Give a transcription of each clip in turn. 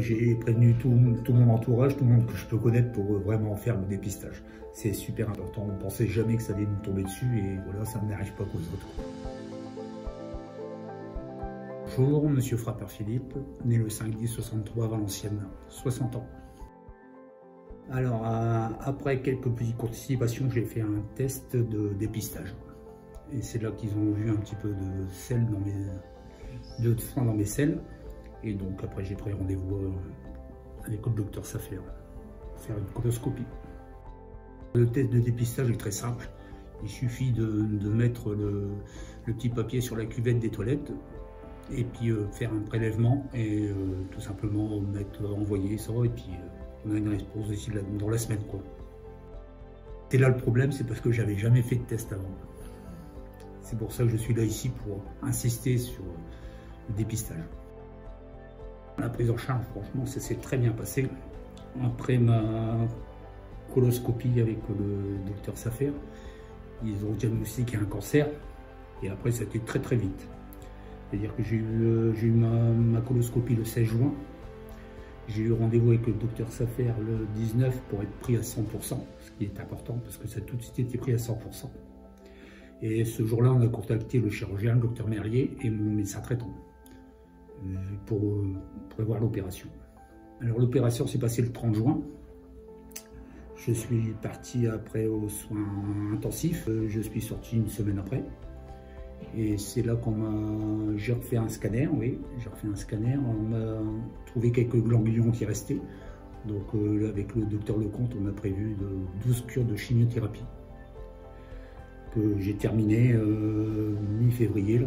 J'ai prévenu tout mon entourage, tout le monde que je peux connaître pour vraiment faire le dépistage. C'est super important. On ne pensait jamais que ça allait nous tomber dessus et voilà, ça n'arrive pas qu'aux autres. Bonjour, monsieur Frappeur Philippe, né le 5/10/63 à Valenciennes, 60 ans. Alors, après quelques petites participations, j'ai fait un test de dépistage. Et c'est là qu'ils ont vu un petit peu de sel de sang dans mes selles. Et donc après j'ai pris rendez-vous avec le docteur Safer pour faire une coloscopie. Le test de dépistage est très simple. Il suffit de mettre le petit papier sur la cuvette des toilettes et puis faire un prélèvement et tout simplement envoyer ça et puis on a une réponse ici dans la semaine, quoi. Et là le problème, c'est parce que j'avais jamais fait de test avant. C'est pour ça que je suis là ici pour insister sur le dépistage. La prise en charge, franchement, ça s'est très bien passé. Après ma coloscopie avec le docteur Safer, ils ont diagnostiqué un cancer et après ça a été très très vite. C'est-à-dire que j'ai eu ma coloscopie le 16 juin. J'ai eu rendez-vous avec le docteur Safer le 19 pour être pris à 100%, ce qui est important parce que ça a tout de suite été pris à 100%. Et ce jour-là, on a contacté le chirurgien, le docteur Merlier et mon médecin traitant pour prévoir l'opération. Alors l'opération s'est passée le 30 juin. Je suis parti après aux soins intensifs. Je suis sorti une semaine après. Et c'est là j'ai refait un scanner, oui, j'ai refait un scanner. On a trouvé quelques ganglions qui restaient. Donc avec le docteur Lecomte, on a prévu 12 cures de chimiothérapie que j'ai terminé mi-février.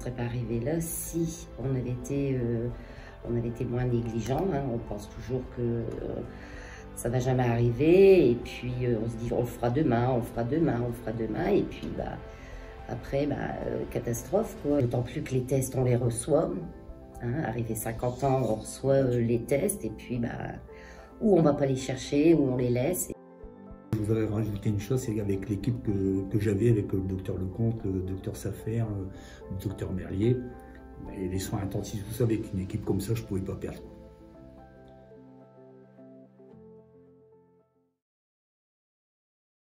Je ne serais pas arrivé là si on avait été moins négligent. Hein. On pense toujours que ça ne va jamais arriver et puis on se dit on le fera demain, on le fera demain, on le fera demain et puis après catastrophe, quoi. D'autant plus que les tests on les reçoit. Hein. Arrivé 50 ans, on reçoit les tests et puis ou on ne va pas les chercher ou on les laisse. Je voudrais rajouter une chose, c'est qu'avec l'équipe que j'avais, avec le docteur Lecomte, le docteur Safer, le docteur Merlier, et les soins intensifs, tout ça, avec une équipe comme ça, je ne pouvais pas perdre.